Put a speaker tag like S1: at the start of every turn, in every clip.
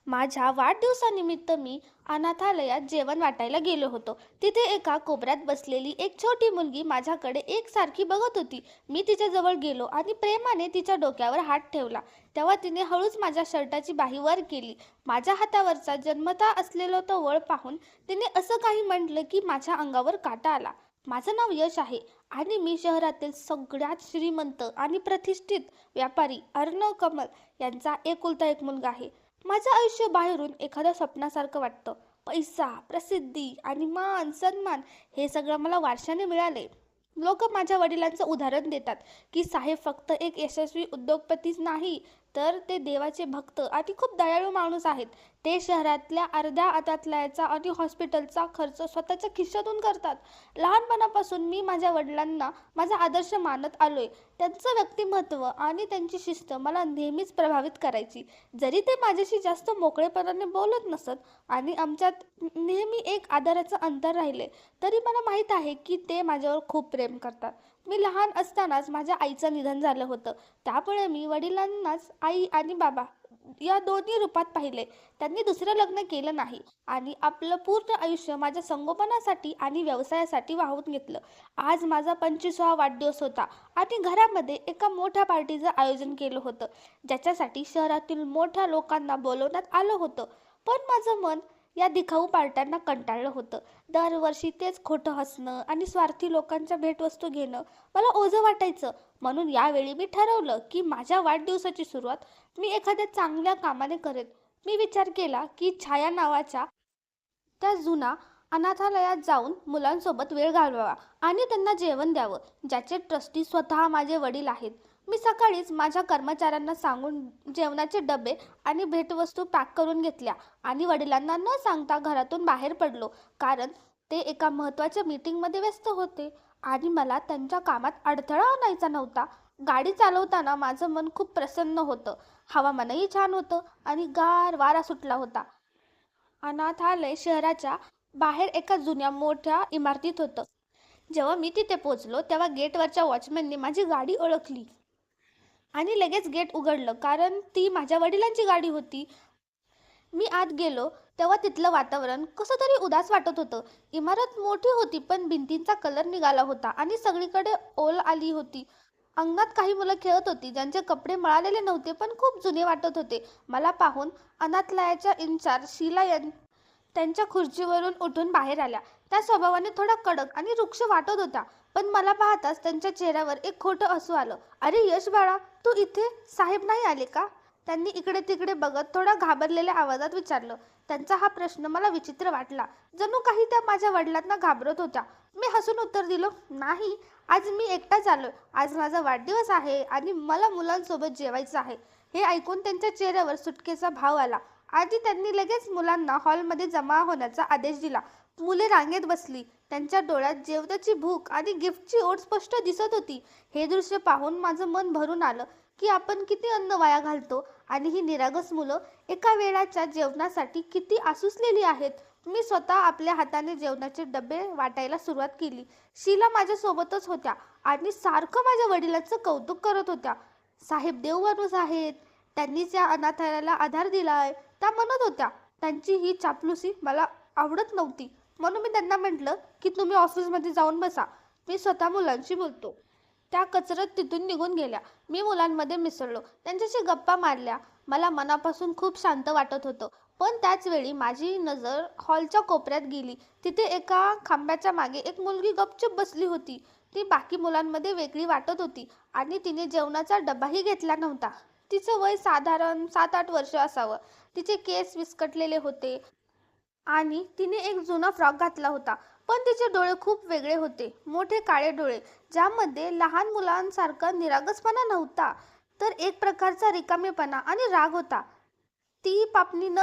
S1: माझ्या वाढदिवसानिमित्त मी अनाथालयात जेवण वाटायला गेलो होतो. तिथे एका कोपऱ्यात बसलेली एक छोटी मुलगी माझ्याकडे एकसारखी बघत होती. मी तिच्याजवळ गेलो आणि प्रेमाने तिच्या डोक्यावर हात ठेवला. तेव्हा तिने हळूच माझ्या शर्टाची बाही वर केली. माझ्या हातावरचा जन्मतः असलेला तो वळ पाहून तिने असं काही म्हटलं की माझ्या अंगावर काटा आला. माझं नाव यश आहे आणि मी शहरातील सगळ्यात श्रीमंत आणि प्रतिष्ठित व्यापारी अर्णव कमल यांचा एकुलता एक मुलगा आहे. माझं आयुष्य बाहेरून एखाद्या स्वप्नासारखं वाटतं. पैसा, प्रसिद्धी आणि मान सन्मान हे सगळं मला वारशाने मिळाले. लोक माझ्या वडिलांचं उदाहरण देतात की साहेब फक्त एक यशस्वी उद्योगपतीच नाही, तर ते देवाचे भक्त आणि खूप दयाळू माणूस आहेत. ते शहरातल्या अर्ध्या अनाथालयाचा आणि हॉस्पिटलचा खर्च स्वतःच्या खिशातून करतात. लहानपणापासून मी माझ्या वडिलांना माझा आदर्श मानत आलोय. त्यांचं व्यक्तिमत्व आणि त्यांची शिस्त मला नेहमीच प्रभावित करायची. जरी ते माझ्याशी जास्त मोकळेपणाने बोलत नसत आणि आमच्यात नेहमी एक आदराचं अंतर राहिले, तरी मला माहीत आहे की ते माझ्यावर खूप प्रेम करतात. मी लहान असतानाच माझ्या आईचं निधन झालं होतं. त्यामुळे मी वडिलांनाच आई आणि बाबा या दोन्ही रूपात पाहिले. त्यांनी दुसरं लग्न केलं नाही आणि आपलं पूर्ण आयुष्य माझ्या संगोपनासाठी आणि व्यवसायासाठी वाहून घेतलं. आज माझा 25वा वाढदिवस होता आणि घरामध्ये एका मोठ्या पार्टीचं आयोजन केलं होतं, ज्याच्यासाठी शहरातील मोठ्या लोकांना बोलवण्यात आलं होतं. पण माझं मन या दिखाऊ पार्ट्यांना कंटाळलं होतं. दरवर्षी तेच खोटं हसणं आणि स्वार्थी लोकांच्या भेटवस्तू घेणं मला ओझं वाटायचं. म्हणून यावेळी मी ठरवलं की माझ्या वाढदिवसाची सुरुवात मी एखाद्या चांगल्या कामाने करेन. मी विचार केला की छाया नावाच्या त्या जुना अनाथालयात जाऊन मुलांसोबत वेळ घालवावा आणि त्यांना जेवण द्यावं, ज्याचे ट्रस्टी स्वतः माझे वडील आहेत. मी सकाळीच माझ्या कर्मचाऱ्यांना सांगून जेवणाचे डबे आणि भेटवस्तू पॅक करून घेतल्या आणि वडिलांना न सांगता घरातून बाहेर पडलो, कारण ते एका महत्त्वाच्या मीटिंगमध्ये व्यस्त होते आणि मला त्यांच्या कामात अडथळा आणायचा नव्हता. गाडी चालवताना माझं मन खूप प्रसन्न होतं. हवामानही छान होतं आणि गार वारा सुटला होता. अनाथालय शहराच्या बाहेर एका जुन्या मोठ्या इमारतीत होतं. जेव्हा मी तिथे पोहोचलो तेव्हा गेटवरच्या वॉचमॅनने माझी गाडी ओळखली आणि लगेच गेट उघडलं, कारण ती माझ्या वडिलांची गाडी होती. मी आत गेलो तेव्हा तिथलं वातावरण कसं तरी उदास वाटत होतं. इमारत मोठी होती पण भिंतींचा कलर निघाला होता आणि सगळीकडे ओल आली होती. अंगणात काही मुलं खेळत होती ज्यांचे कपडे मळालेले नव्हते पण खूप जुने वाटत होते. मला पाहून अनाथालयाच्या इन्चार्ज शीला त्यांच्या खुर्चीवरून उठून बाहेर आल्या. त्या स्वभावाने थोडा कडक आणि रुक्ष वाटत होत्या, पण मला पाहताच त्यांच्या चेहऱ्यावर एक खोटं हसू आलं. "अरे यश बाळा, तू इथे? साहेब नाही आले का?" त्यांनी इकडे तिकडे बघत थोडा घाबरलेल्या आवाजात विचारलं. त्यांचा हा प्रश्न मला विचित्र वाटला, जणू काही त्या माझ्या वडिलांना घाबरत होत्या. मी हसून उत्तर दिलं, "नाही, आज मी एकटाच आलोय. आज माझा वाढदिवस आहे आणि मला मुलांसोबत जेवायचं आहे." हे ऐकून त्यांच्या चेहऱ्यावर सुटकेचा भाव आला आणि त्यांनी लगेच मुलांना हॉलमध्ये जमा होण्याचा आदेश दिला. मुले रांगेत बसली. त्यांच्या डोळ्यात जेवणाची भूक आणि गिफ्टची ओढ स्पष्ट दिसत होती. हे दृश्य पाहून माझं मन भरून आलं की आपण किती अन्न वाया घालतो आणि ही निरागस मुलं एका वेळाच्या जेवणासाठी किती आसुसलेली आहेत. मी स्वतः आपल्या हाताने जेवणाचे डबे वाटायला सुरुवात केली. शीला माझ्यासोबतच होत्या आणि सारखं माझ्या वडिलांचं कौतुक करत होत्या. "साहेब देव माणूस आहेत, त्यांनीच या अनाथालयाला आधार दिलाय," त्या म्हणत होत्या. त्यांची ही चापलुसी मला आवडत नव्हती, म्हणून मी त्यांना म्हटलं की तुम्ही ऑफिसमध्ये जाऊन बसा, मी स्वतः मुलांशी बोलतो. त्या कचरत तिथून निघून गेल्या. मी मुलांमध्ये मिसळलो, त्यांच्याशी गप्पा मारल्या. मला मनापासून खूप शांत वाटत होतं. पण त्याच वेळी माझी नजर हॉलच्या कोपऱ्यात गेली. तिथे एका खांबाच्या मागे एक मुलगी गपचूप बसली होती. ती बाकी मुलांमध्ये वेगळी वाटत होती आणि तिने जेवणाचा डबाही घेतला नव्हता. तिचं वय साधारण 7-8 वर्ष असावं. तिचे केस विस्कटलेले होते आणि तिने एक जुना फ्रॉक घातला होता, पण तिचे डोळे खूप वेगळे होते. मोठे काळे डोळे, ज्यामध्ये लहान मुलांसारखा निरागसपणा नव्हता, तर एक प्रकारचा रिकामेपणा आणि राग होता. ती पापणी न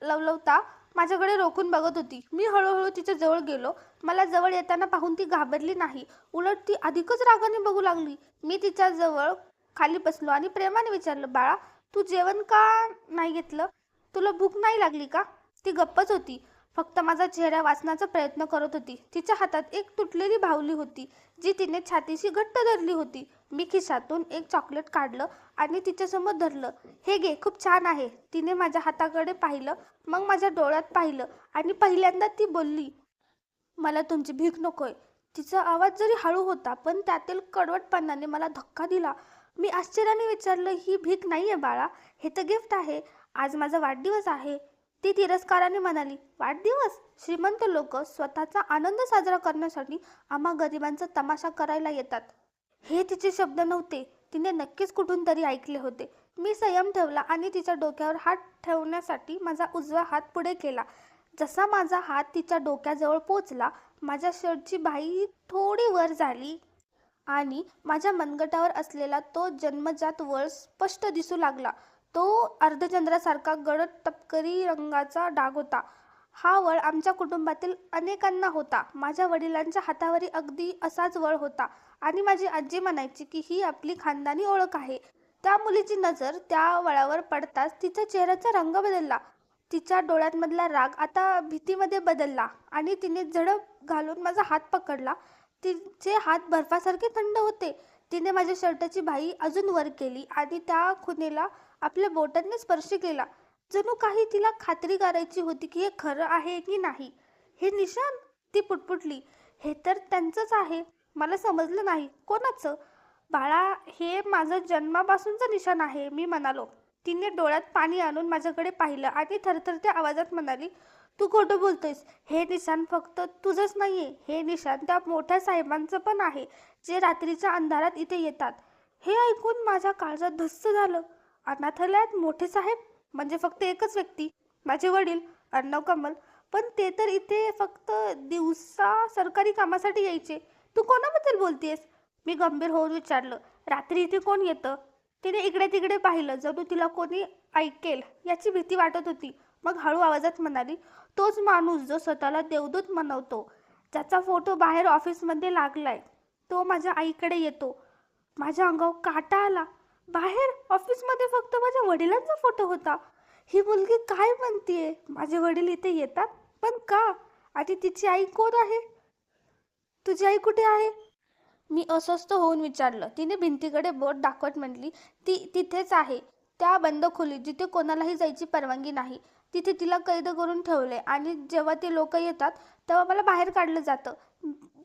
S1: लवलवता माझ्याकडे रोखून बघत होती. मी हळूहळू तिच्या जवळ गेलो. मला जवळ येताना पाहून ती घाबरली नाही, उलट ती अधिकच रागाने बघू लागली. मी तिच्या जवळ खाली बसलो आणि प्रेमाने विचारलं, "बाळा, तू जेवण का नाही घेतलं? तुला भूक नाही लागली का?" ती गप्पच होती. फक्त माझा चेहरा वाचण्याचा प्रयत्न करत होती. तिच्या हातात एक तुटलेली बाहुली होती, जी तिने छातीशी घट्ट धरली होती. मी खिशातून एक चॉकलेट काढलं आणि तिच्यासमोर धरलं. हे घे, खूप छान आहे. तिने माझ्या हाताकडे पाहिलं, मग माझ्या डोळ्यात पाहिलं आणि पहिल्यांदा ती बोलली, मला तुमची भीक नकोय. तिचा आवाज जरी हळू होता, पण त्यातील कडवटपणाने मला धक्का दिला. मी आश्चर्याने विचारलं, ही भीक नाहीये बाळा, हे तर गिफ्ट आहे. आज माझा वाढदिवस आहे. ती तिरस्काराने म्हणाली, वाढदिवस? श्रीमंत लोक स्वतःचा आनंद साजरा करण्यासाठी आम्हा गरिबांचा तमाशा करायला येतात. हे तिचे शब्द नव्हते. तिने नक्कीच कुठून तरी ऐकले होते. मी संयम ठेवला आणि तिच्या डोक्यावर हात ठेवण्यासाठी माझा उजवा हात पुढे केला. जसा माझा हात तिच्या डोक्याजवळ पोचला, माझ्या शर्टची बाही थोडी वर झाली आणि माझ्या मनगटावर असलेला तो जन्मजात वळ स्पष्ट दिसू लागला. तो अर्धचंद्रासारखा गडद तपकिरी रंगाचा डाग होता. हा वळ आमच्या कुटुंबातील अनेकांना होता. माझ्या वडिलांच्या हातावरही अगदी असाच वळ होता आणि माझी आजी म्हणायची की ही आपली खानदानी ओळख आहे. त्या मुलीची नजर त्या वळावर पडताच तिच्या चेहऱ्याचा रंग बदलला. तिच्या डोळ्यांमधला राग आता भीतीमध्ये बदलला आणि तिने झडप घालून माझा हात पकडला. तिचे हात बर्फासारखे थंड होते. तिने माझ्या शर्टाची बाही अजून वर केली आणि त्या खुणेला आपल्या बोटांनी स्पर्श केला. जणू काही तिला खात्री करायची होती की हे खरं आहे की नाही. हे निशाण? ती पुटपुटली. हे तर त्यांचंच आहे. मला समजलं नाही. कोणाचं? बाळा, हे माझं जन्मापासूनचं निशाण आहे, मी म्हणालो. तिने डोळ्यात पाणी आणून माझ्याकडे पाहिलं आणि थरथरत्या आवाजात म्हणाली, तू खोटं बोलतोयस. हे निशाण फक्त तुझंच नाहीये. हे निशाण त्या मोठ्या साहेबांचं पण आहे, जे रात्रीच्या अंधारात इथे येतात. हे ऐकून माझ्या काळजात धस्स झालं. अनाथालयात मोठे साहेब? म्हणजे फक्त एकच व्यक्ती, माझे वडील अर्णव कमल. पण ते तर इथे फक्त दिवसा सरकारी कामासाठी यायचे. तू कोणाबद्दल बोलतेस? मी गंभीर होऊन विचारलं. रात्री इथे कोण येतं? तिने इकडे तिकडे पाहिलं, जणू तिला कोणी ऐकेल याची भीती वाटत होती. मग हळू आवाजात म्हणाली, तोच माणूस जो स्वतःला देवदूत म्हणवतो, ज्याचा फोटो बाहेर ऑफिसमध्ये लागलाय, तो माझ्या आईकडे येतो. माझ्या अंगावर काटा आला. बाहेर ऑफिसमध्ये फक्त माझ्या वडिलांचा फोटो होता. ही मुलगी काय म्हणतीये? माझे वडील इथे येतात, पण का? आणि तिची आई कोण आहे? तुझी आई कुठे आहे? मी अस्वस्थ होऊन विचारलं. तिने भिंतीकडे बोट दाखवत म्हटली, ती तिथेच आहे, त्या बंद खोलीत जिथे कोणालाही जायची परवानगी नाही. तिथे तिला कैद करून ठेवले आणि जेव्हा ते लोक येतात तेव्हा मला बाहेर काढलं जातं.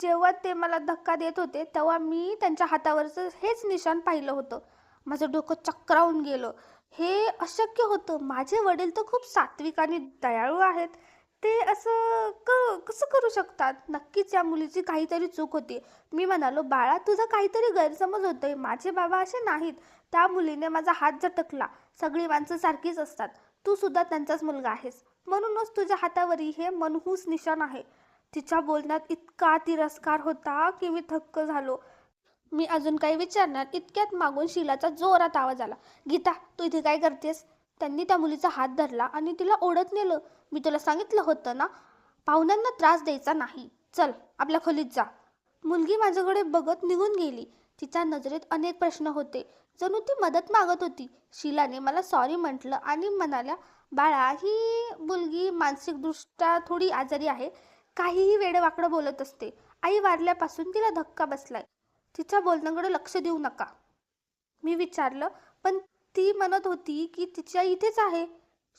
S1: जेव्हा ते मला धक्का देत होते तेव्हा मी त्यांच्या हातावरचं हेच निशाण पाहिलं होतं. माझं डोकं चक्रावून गेलं. हे अशक्य होतं. माझे वडील तर खूप सात्विक आणि दयाळू आहेत. ते असं कसं करू शकतात? नक्कीच या मुलीची काहीतरी चूक होती. मी म्हणालो, बाळा, तुझा काहीतरी गैरसमज होतोय. माझे बाबा असे नाहीत. त्या मुलीने माझा हात झटकला. सगळी माणसं सारखीच असतात. तू सुद्धा त्यांचाच मुलगा आहेस. म्हणूनच तुझ्या हातावरही हे मनहूस निशाण आहे. तिच्या बोलण्यात इतका तिरस्कार होता की मी थक्क झालो. मी अजून काही विचारणार इतक्यात मागून शीलाचा जोरात आवाज आला. गीता, तू इथे काय करतेस? त्यांनी त्या मुलीचा हात धरला आणि तिला ओढत नेलं. मी तुला सांगितलं होतं ना, पाहुण्यांना त्रास द्यायचा नाही. चल, आपल्या खोलीत जा. मुलगी माझ्याकडे बघत निघून गेली. तिच्या नजरेत अनेक प्रश्न होते. जणू ती मदत मागत होती. शीलाने मला सॉरी म्हटलं आणि म्हणाल्या, बाळा, ही मुलगी मानसिकदृष्ट्या थोडी आजारी आहे. काहीही वेडेवाकडं बोलत असते. आई वारल्यापासून तिला धक्का बसलाय. तिच्या बोलण्याकडे लक्ष देऊ नका. मी विचारलं, पण ती म्हणत होती की तिची आई इथेच आहे.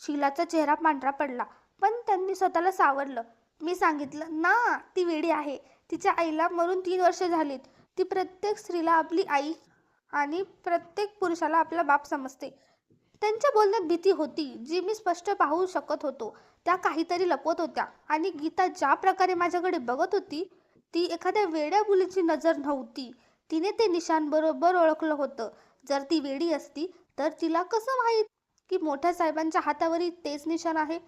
S1: शीलाचा चेहरा पांढरा पडला, पण त्यांनी स्वतःला सावरलं. मी सांगितलं ना, ती वेडी आहे. तिच्या आईला मरून 3 वर्ष झालीत. ती प्रत्येक स्त्रीला आपली आई आणि प्रत्येक पुरुषाला आपला बाप समजते. त्यांच्या बोलण्यात भीती होती, जी मी स्पष्ट पाहू शकत होतो. त्या काहीतरी लपवत होत्या. आणि गीता ज्या प्रकारे माझ्याकडे बघत होती, ती एखाद्या वेड्या मुलीची नजर नव्हती. तिने ते निशाण बरोबर ओळखलं होतं. जर ती वेडी असती तर तिला कसं माहीत की मोठ्या साहेबांच्या हातावरही तेच निशाण आहे?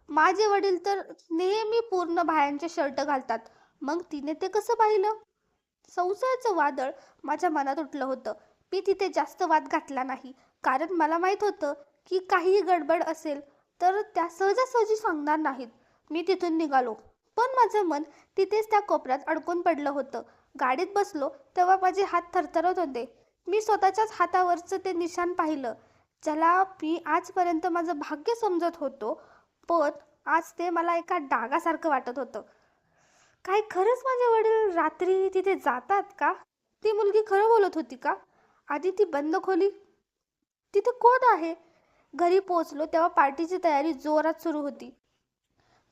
S1: माझे वडील तर नेहमी पूर्ण बाह्यांचे शर्ट घालतात. मग तिने ते कसं पाहिलं? संशयाचं वादळ माझ्या मनात उठलं होतं. मी तिथे जास्त वाद घातला नाही, कारण मला माहीत होतं की काहीही गडबड असेल तर त्या सहजासहजी सांगणार नाहीत. मी तिथून निघालो, पण माझं मन तिथेच त्या कोपऱ्यात अडकून पडलं होतं. गाडीत बसलो तेव्हा माझे हात थरथरत होते. मी स्वतःच्याच हातावरचं ते निशाण पाहिलं, ज्याला मी आजपर्यंत माझं भाग्य समजत होतो. पण आज ते मला एका डागासारखं वाटत होतं. काय खरंच माझे वडील रात्री तिथे जातात का? ती मुलगी खरं बोलत होती का? आधी ती बंद खोली, तिथे कोण आहे? घरी पोहोचलो तेव्हा पार्टीची तयारी जोरात सुरू होती.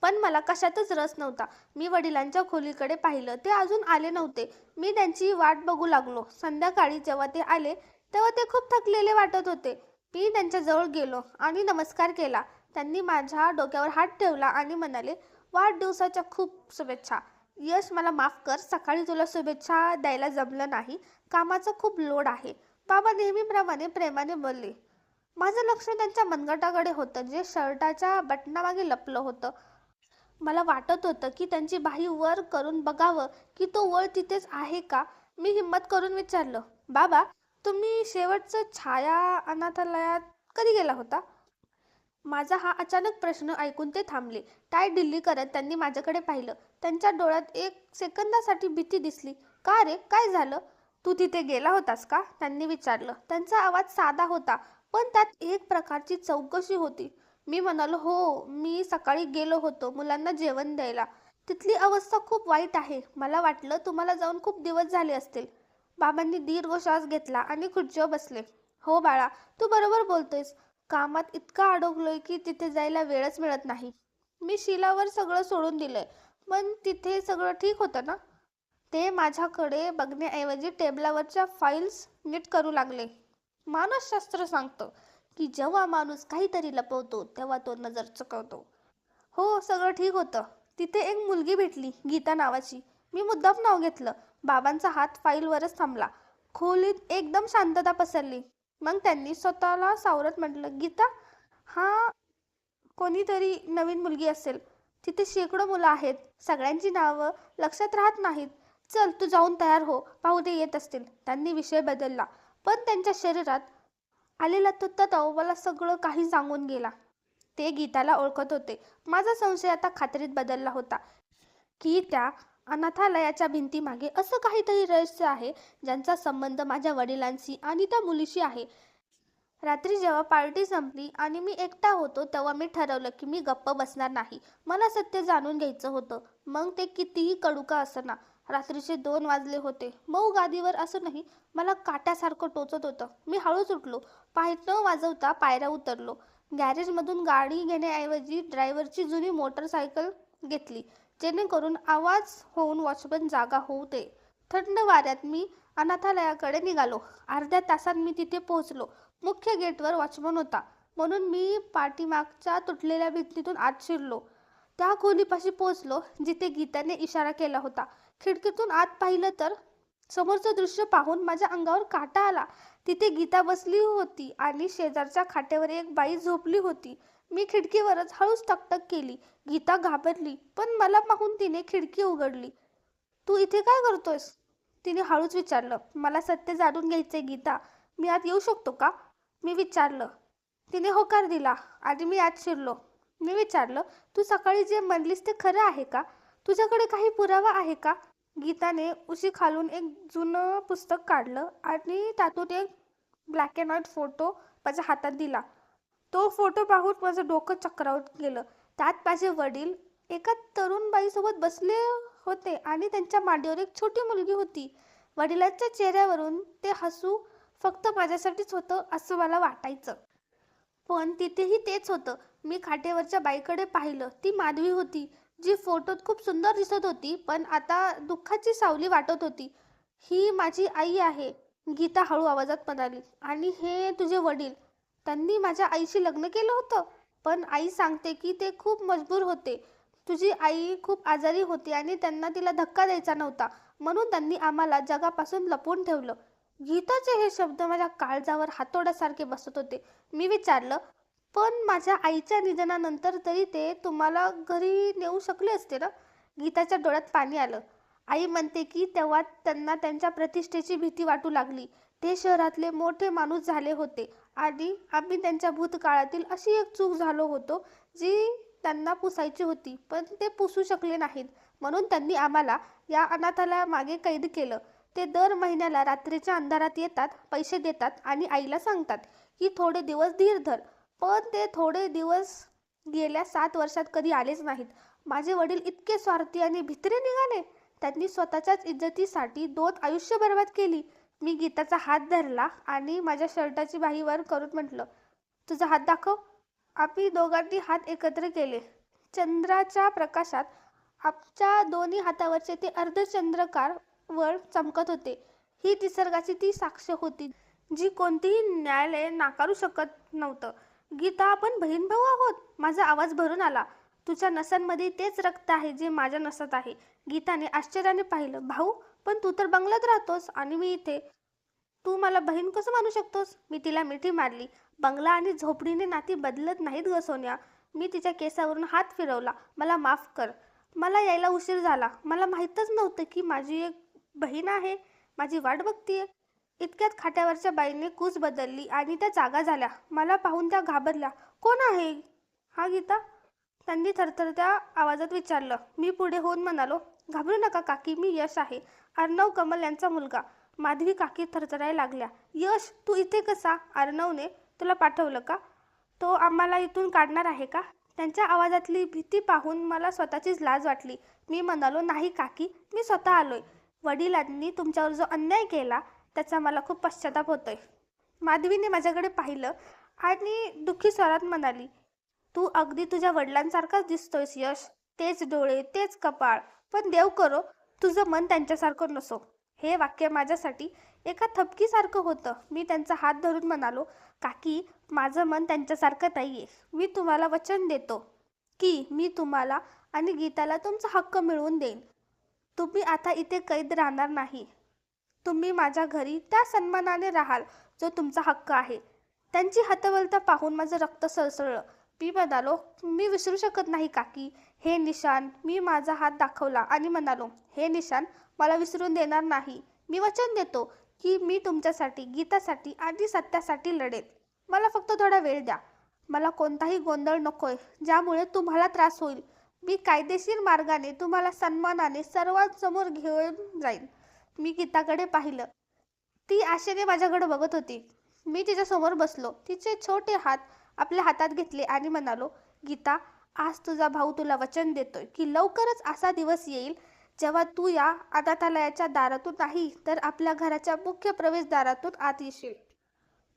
S1: पण मला कशातच रस नव्हता. मी वडिलांच्या खोलीकडे पाहिलं, ते अजून आले नव्हते. मी त्यांची वाट बघू लागलो. संध्याकाळी जेव्हा ते आले तेव्हा ते खूप थकलेले वाटत होते. मी त्यांच्याजवळ गेलो आणि नमस्कार केला. त्यांनी माझ्या डोक्यावर हात ठेवला आणि म्हणाले, वाढदिवसाच्या खूप शुभेच्छा. यश, मला माफ कर, सकाळी तुला शुभेच्छा द्यायला जमलं नाही. कामाचा खूप लोड आहे. बाबा नेहमीप्रमाणे प्रेमाने बोलले. माझं लक्ष त्यांच्या मनगटाकडे होतं, जे शर्टाच्या बटनामागे लपलं होतं. मला वाटत होतं की त्यांची बाही वर करून बघावं की तो वळ तिथेच आहे का. मी हिम्मत करून विचारलं, बाबा, तुम्ही शेवटचं छाया अनाथालयात कधी गेला होता? माझा हा अचानक प्रश्न ऐकून ते थांबले. टाय ढिल्ली करत त्यांनी माझ्याकडे पाहिलं. त्यांच्या डोळ्यात एक सेकंदासाठी भीती दिसली. का रे, काय झालं? तू तिथे गेला होतास का, त्यांनी विचारलं. त्यांचा आवाज साधा होता, पण त्यात एक प्रकारची चौकशी होती. मी म्हणालो, हो, मी सकाळी गेलो होतो मुलांना जेवण द्यायला. तिथली अवस्था खूप वाईट आहे. मला वाटलं तुम्हाला जाऊन खूप दिवस झाले असतील. बाबांनी दीर्घ श्वास घेतला आणि खुर्चीवर बसले. हो बाळा, तू बरोबर बोलतोयस. कामात इतका अडकलोय की तिथे जायला वेळच मिळत नाही. मी शीलावर सगळं सोडून दिलंय. पण तिथे सगळं ठीक होतं ना? ते माझ्याकडे बघण्याऐवजी टेबलावरच्या फाईल्स नीट करू लागले. मानसशास्त्र सांगतं की जेव्हा माणूस काहीतरी लपवतो तेव्हा तो नजर चुकवतो. हो, सगळं ठीक होतं. तिथे एक मुलगी भेटली, गीता नावाची. मी मुद्दाम नाव घेतलं. बाबांचा हात फाईलवरच थांबला. खोलीत एकदम शांतता पसरली. मग त्यांनी स्वतःला सावरत म्हटलं, गीता, हा कोणीतरी नवीन मुलगी असेल. तिथे शेकडो मुलं आहेत. सगळ्यांची नावं लक्षात राहत नाहीत. चल, तू जाऊन तयार हो, पाहू ते येत असतील. त्यांनी विषय बदलला. पण त्यांच्या शरीरात आलेला तो तणाव मला सगळं काही सांगून गेला. ते गीताला ओळखत होते. माझा संशय आता खात्रीत बदलला होता की त्या अनाथालयाच्या भिंतीमागे असं काहीतरी रहस्य आहे, ज्यांचा संबंध माझ्या वडिलांशी आणि त्या मुलीशी आहे. रात्री जेव्हा पार्टी संपली आणि मी एकटा होतो तेव्हा मी ठरवलं की मी गप्प बसणार नाही. मला सत्य जाणून घ्यायचं होतं, मग ते कितीही कडू का असना. रात्रीचे 2 वाजले होते. मऊ गादीवर असूनही मला काट्यासारखं टोचत होतं. मी हळूच उठलो. पाय न वाजवता पायऱ्या उतरलो. गॅरेजमधून गाडी घेण्याऐवजी ड्रायव्हरची जुनी मोटरसायकल घेतली, जेणेकरून आवाज होऊन वॉचमन जागा होऊ दे. थंड वाऱ्यात मी अनाथालयाकडे निघालो. अर्ध्या तासात मी तिथे पोहोचलो. मुख्य गेटवर वॉचमन होता, म्हणून मी पाठीमागच्या तुटलेल्या भिंतीतून आत शिरलो. त्या खोलीपाशी पोहोचलो जिथे गीताने इशारा केला होता. खिडकीतून आत पाहिलं तर समोरचं दृश्य पाहून माझ्या अंगावर काटा आला. तिथे गीता बसली होती आणि शेजारच्या खाटेवर एक बाई झोपली होती. मी खिडकीवरच हळूच टकटक केली. गीता घाबरली, पण मला पाहून तिने खिडकी उघडली. तू इथे काय करतोयस, तिने हळूच विचारलं. मला सत्य जाणून घ्यायचंय गीता, मी आत येऊ शकतो का, मी विचारलं. तिने होकार दिला आणि मी आत शिरलो. मी विचारलं, तू सकाळी जे म्हणलीस ते खरं आहे का? तुझ्याकडे काही पुरावा आहे का? गीताने उशी खालून एक जुनं पुस्तक काढलं आणि त्यातून एक ब्लॅक अँड व्हाईट फोटो माझ्या हातात दिला. तो फोटो पाहून माझं डोकं चक्रावून गेलं. त्यात माझे वडील एका तरुण बाईसोबत बसले होते आणि त्यांच्या मांडीवर एक छोटी मुलगी होती. वडिलांच्या चेहऱ्यावरून ते हसू फक्त माझ्यासाठीच होतं असं मला वाटायचं. पण तिथेही तेच होतं. मी खाटेवरच्या बाईकडे पाहिलं. ती माधवी होती, जी फोटोत खूप सुंदर दिसत होती, पण आता दुःखाची सावली वाटत होती. ही माझी आई आहे, गीता हळू आवाजात म्हणाली. आणि हे तुझे वडील. त्यांनी माझ्या आईशी लग्न केलं होतं, पण आई सांगते की ते खूप मजबूर होते. तुझी आई खूप आजारी होती आणि त्यांना तिला धक्का द्यायचा नव्हता, म्हणून त्यांनी आम्हाला जगापासून लपवून ठेवलं. गीताचे हे शब्द माझ्या काळजावर हातोड्यासारखे बसत होते. मी विचारलं, पण माझ्या आईच्या निधनानंतर तरी ते तुम्हाला घरी नेऊ शकले असते ना? गीताच्या डोळ्यात पाणी आलं. आई म्हणते की तेव्हा त्यांना त्यांच्या प्रतिष्ठेची भीती वाटू लागली. ते शहरातले मोठे माणूस झाले होते आणि आम्ही त्यांच्या भूतकाळातील अशी एक चूक झालो होतो जी त्यांना पुसायची होती, पण ते पुसू शकले नाहीत. म्हणून त्यांनी आम्हाला या अनाथालयामागे कैद केलं. ते दर महिन्याला रात्रीच्या अंधारात येतात, पैसे देतात आणि आईला सांगतात की थोडे दिवस धीर धर. पण ते थोडे दिवस गेल्या 7 वर्षात कधी आलेच नाहीत. माझे वडील इतके स्वार्थी आणि भित्रे निघाले. त्यांनी स्वतःच्याच इज्जतीसाठी 2 आयुष्य बर्बाद केली. मी गीताचा हात धरला आणि माझ्या शर्टाची बाही वर करून म्हटलं, तुझा हात दाखव. आम्ही दोघांनी हात एकत्र केले. चंद्राच्या प्रकाशात आमच्या दोन्ही हातावरचे ते अर्धचंद्रकार वर चमकत होते. ही निसर्गाची ती साक्ष होती जी कोणतीही न्यायालय नाकारू शकत नव्हतं. गीता, आपण बहीण भाऊ आहोत. माझा आवाज भरून आला. तुझ्या नसांमध्ये तेच रक्त आहे जे माझ्या नसात आहे. गीताने आश्चर्याने पाहिलं. भाऊ, पण तू तर बंगल्यात राहतोस आणि मी इथे. तू मला बहीण कसं मानू शकतोस? मी तिला मिठी मारली. बंगला आणि झोपडीने नाती बदलत नाहीत ग सोन्या. मी तिच्या केसावरून हात फिरवला. मला माफ कर. मला यायला उशीर झाला. मला माहीतच नव्हतं की माझी एक बहीण आहे. माझी वाट बघतीये. इतक्यात खाट्यावरच्या बाईने कूस बदलली आणि त्या जागा झाल्या. मला पाहून त्या घाबरल्या. कोण आहे हा गीता? त्यांनी थरथरत्या आवाजात विचारलं. मी पुढे होऊन म्हणालो, घाबरू नका काकी, मी यश आहे, अर्णव कमल यांचा मुलगा. माधवी काकी थरथरायला लागल्या. यश, तू इथे कसा? अर्णवने तुला पाठवलं का? तो आम्हाला इथून काढणार आहे का? त्यांच्या आवाजातली भीती पाहून मला स्वतःचीच लाज वाटली. मी म्हणालो, नाही काकी, मी स्वतः आलोय. वडिलांनी तुमच्यावर जो अन्याय केला त्याचा मला खूप पश्चाताप होतोय. माधवीने माझ्याकडे पाहिलं आणि दुःखी स्वरात म्हणाली, तू अगदी तुझ्या वडिलांसारखाच दिसतोयस यश. तेच डोळे, तेच कपाळ. पण देव करो तुझं मन त्यांच्यासारखं नसो. हे वाक्य माझ्यासाठी एका थपकीसारखं होतं. मी त्यांचा हात धरून म्हणालो, काकी, माझं मन त्यांच्यासारखं नाहीये. मी तुम्हाला वचन देतो की मी तुम्हाला आणि गीताला तुमचा हक्क मिळवून देईन. तुम्ही आता इथे कैद राहणार नाही. तुम्ही माझ्या घरी त्या सन्मानाने राहाल जो तुमचा हक्क आहे. त्यांची हतबलता पाहून माझं रक्त सळसळलं. मी म्हणालो, मी विसरू शकत नाही काकी. हे निशाण. मी माझा हात दाखवला आणि म्हणालो, हे निशाण मला विसरून देणार नाही. मी वचन देतो की मी तुमच्यासाठी, गीतासाठी आणि सत्यासाठी लढेन. मला फक्त थोडा वेळ द्या. मला कोणताही गोंधळ नकोय ज्यामुळे तुम्हाला त्रास होईल. मी कायदेशीर मार्गाने तुम्हाला सन्मानाने सर्वांसमोर घेऊन जाईन. मी गीताकडे पाहिलं. ती आशेने माझ्याकडे बघत होती. मी तिच्यासमोर बसलो. तिचे छोटे हात आपल्या हातात घेतले आणि म्हणालो, गीता, आज तुझा भाऊ तुला वचन देतोय की लवकरच असा दिवस येईल जेव्हा तू या अनाथालयाच्या दारातून नाही तर आपल्या घराच्या मुख्य प्रवेशद्वारातून आत येशील.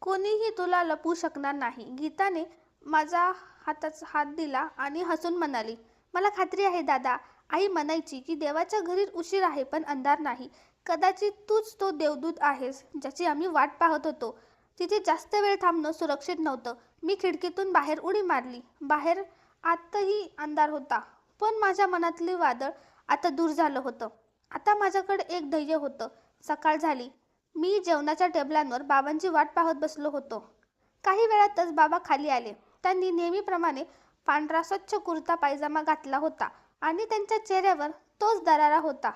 S1: कोणीही तुला लपवू शकणार नाही. गीताने माझा हात दिला आणि हसून म्हणाली, मला खात्री आहे दादा. आई म्हणायची की देवाच्या घरी उशीर आहे पण अंधार नाही. कदाचित तूच तो देवदूत आहेस ज्याची आम्ही वाट पाहत होतो. तिथे जास्त वेळ थांबणं सुरक्षित नव्हतं. मी खिडकीतून बाहेर उडी मारली. बाहेर आतही अंधार होता, पण माझ्या मनातले वादळ आता दूर झालं होतं. आता माझ्याकडे एक ध्येय होतं. सकाळ झाली. मी जेवणाच्या टेबलांवर बाबांची वाट पाहत बसलो होतो. काही वेळातच बाबा खाली आले. त्यांनी नेहमीप्रमाणे पांढरा स्वच्छ कुर्ता पायजामा घातला होता आणि त्यांच्या चेहऱ्यावर तोच दरारा होता.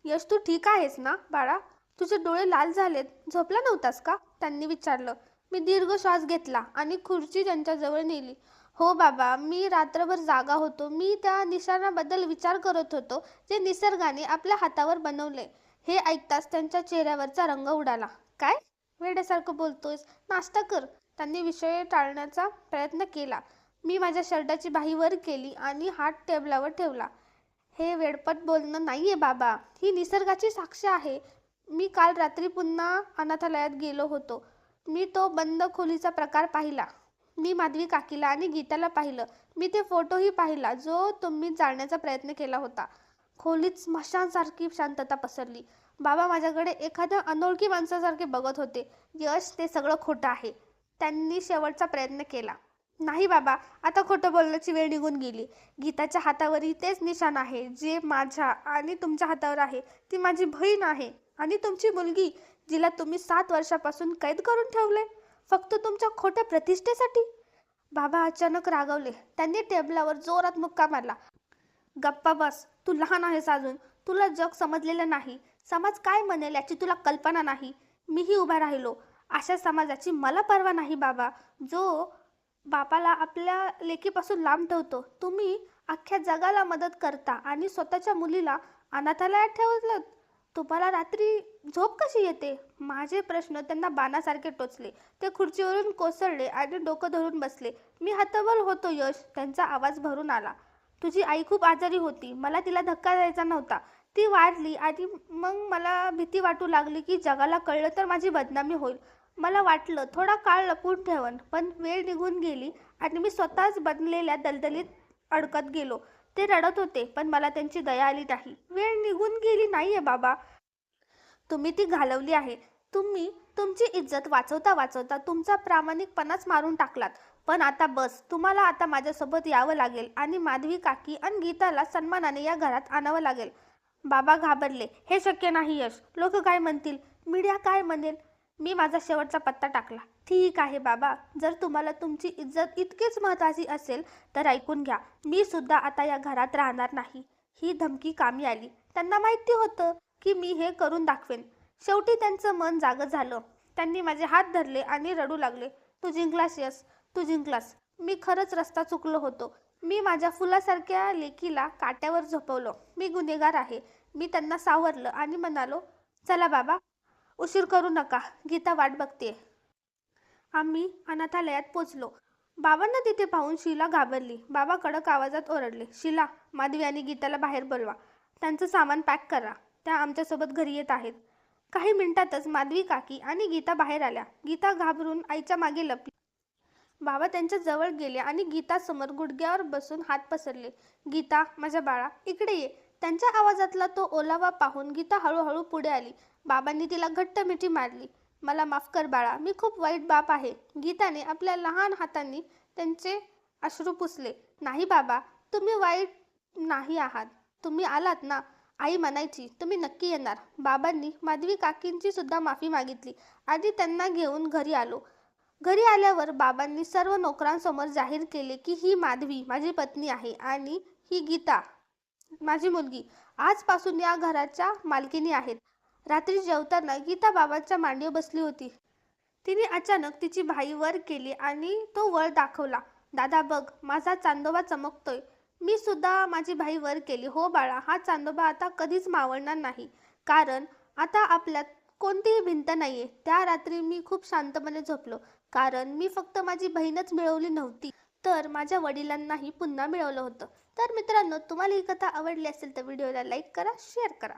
S1: यश, तू ठीक आहेस ना बाळा? तुझे डोळे लाल झालेत. झोपला नव्हतास का? त्यांनी विचारलं. मी दीर्घ श्वास घेतला आणि खुर्ची त्यांच्याजवळ नेली. हो बाबा, मी रात्रभर जागा होतो. मी त्या निशाणाबद्दल विचार करत होतो जे निसर्गाने आपल्या हातावर बनवले. हे ऐकताच त्यांच्या चेहऱ्यावरचा रंग उडाला. काय वेड्यासारखं बोलतोयस? नाश्ता कर. त्यांनी विषय टाळण्याचा प्रयत्न केला. मी माझ्या शर्टाची बाही वर केली आणि हात टेबलावर ठेवला. हे वेडपट बोलणं नाहीये बाबा. ही निसर्गाची साक्ष आहे. मी काल रात्री पुन्हा अनाथालयात गेलो होतो. मी तो बंद खोलीचा प्रकार पाहिला. मी माधवी काकीला आणि गीताला पाहिलं. मी ते फोटोही पाहिला जो तुम्ही जाळण्याचा प्रयत्न केला होता. खोलीत स्मशानसारखी शांतता पसरली. बाबा माझ्याकडे एखाद्या अनोळखी माणसासारखे बघत होते. यश, ते सगळं खोटं आहे. त्यांनी शेवटचा प्रयत्न केला. नाही बाबा, आता खोटं बोलण्याची वेळ निघून गेली. गीताच्या हातावरही तेच निशाण आहे जे माझ्या आणि तुमच्या हातावर आहे. ती माझी बहीण आहे आणि तुमची मुलगी जिला तुम्ही 7 वर्षापासून कैद करून ठेवले फक्त तुमच्या खोट्या प्रतिष्ठेसाठी. बाबा अचानक रागावले. त्यांनी टेबलावर जोरात मुक्का मारला. गप्पा बस. तू लहान आहेस अजून. तुला जग समजलेलं नाही. समाज काय म्हणेल याची तुला कल्पना नाही. मीही उभा राहिलो. अशा समाजाची मला पर्वा नाही बाबा, जो बापाला आपल्या लेकीपासून लांब ठेवतो. तुम्ही अख्ख्या जगाला मदत करता आणि स्वतःच्या मुलीला अनाथालयात ठेवलं. तुम्हाला रात्री झोप कशी येते? माझे प्रश्न त्यांना बाणासारखे टोचले. ते खुर्चीवरून कोसळले आणि डोकं धरून बसले. मी हतबल होतो यश. त्यांचा आवाज भरून आला. तुझी आई खूप आजारी होती. मला तिला धक्का द्यायचा नव्हता. ती वाढली आणि मग मला भीती वाटू लागली की जगाला कळलं तर माझी बदनामी होईल. मला वाटलं थोडा काळ लपवून ठेवन, पण वेळ निघून गेली आणि मी स्वतःच बनलेल्या दलदलीत अडकत गेलो. ते रडत होते, पण मला त्यांची दया आली नाही. वेळ निघून गेली नाहीये बाबा, तुम्ही ती घालवली आहे. तुम्ही तुमची इज्जत वाचवता वाचवता तुमचा प्रामाणिकपणाच मारून टाकलात. पण आता बस, तुम्हाला आता माझ्यासोबत यावं लागेल आणि माधवी काकी आणि गीताला सन्मानाने या घरात आणावं लागेल. बाबा घाबरले. हे शक्य नाही यश. लोक काय म्हणतील? मीडिया काय म्हणेल? मी माझा शेवटचा पत्ता टाकला. ठीक आहे बाबा, जर तुम्हाला तुमची इज्जत इतकीच महत्त्वाची असेल तर ऐकून घ्या. मी सुद्धा आता या घरात राहणार नाही. ही धमकी कामी आली. त्यांना माहिती होतं की मी हे करून दाखवेन. शेवटी त्यांचं मन जागं झालं. त्यांनी माझे हात धरले आणि रडू लागले. तू जिंकलास यश, तू जिंकलास. मी खरंच रस्ता चुकलो होतो. मी माझ्या फुलासारख्या लेकीला काट्यावर झोपवलं. मी गुन्हेगार आहे. मी त्यांना सावरलं आणि म्हणालो, चला बाबा, उशीर करू नका. गीता वाट बघते. आम्ही अनाथालयात पोचलो. बाबांना तिथे पाहून शीला घाबरली. बाबा कडक आवाजात ओरडले, शीला, माधवी आणि गीताला बाहेर बोलवा. त्यांचं सामान पॅक करा. त्या आमच्यासोबत घरी येत आहेत. काही मिनिटातच माधवी काकी आणि गीता बाहेर आल्या. गीता घाबरून आईच्या मागे लपली. बाबा त्यांच्या जवळ गेले आणि गीतासमोर गुडघ्यावर बसून हात पसरले. गीता, माझ्या बाळा, इकडे ये. त्यांच्या आवाजातला तो ओलावा पाहून गीता हळूहळू पुढे आली. बाबांनी तिला घट्ट मिठी मारली. मला माफ कर बाळा, मी खूप वाईट बाप आहे. गीताने आपल्या लहान हातांनी त्यांचे अश्रू पुसले. नाही बाबा, तुम्ही वाईट नाही आहात. तुम्ही आलात ना, आई म्हणायची, तुम्ही नक्की येणार. बाबांनी माधवी काकींची सुद्धा माफी मागितली आणि त्यांना घेऊन घरी आलो. घरी आल्यावर बाबांनी सर्व नोकरांसमोर जाहीर केले की ही माधवी माझी पत्नी आहे आणि ही गीता माझी मुलगी आजपासून या घराच्या मालकीनी आहेत. रात्री जेवताना गीता बाबांच्या मांडीवर बसली होती. तिने अचानक तिची बाई वर केली आणि तो वर दाखवला. दादा बघ, माझा चांदोबा चमकतोय. मी सुद्धा माझी बाई वर केली. हो बाळा, हा चांदोबा आता कधीच मावळणार नाही, कारण आता आपल्यात कोणतीही भिंत नाहीये. त्या रात्री मी खूप शांतपणे झोपलो, कारण मी फक्त माझी बहीणच मिळवली नव्हती, तर माझ्या वडिलांनाही पुन्हा मिळवलं होतं. तर मित्रांनो, तुम्हाला ही कथा आवडली असेल तर व्हिडिओला लाईक करा, शेअर करा.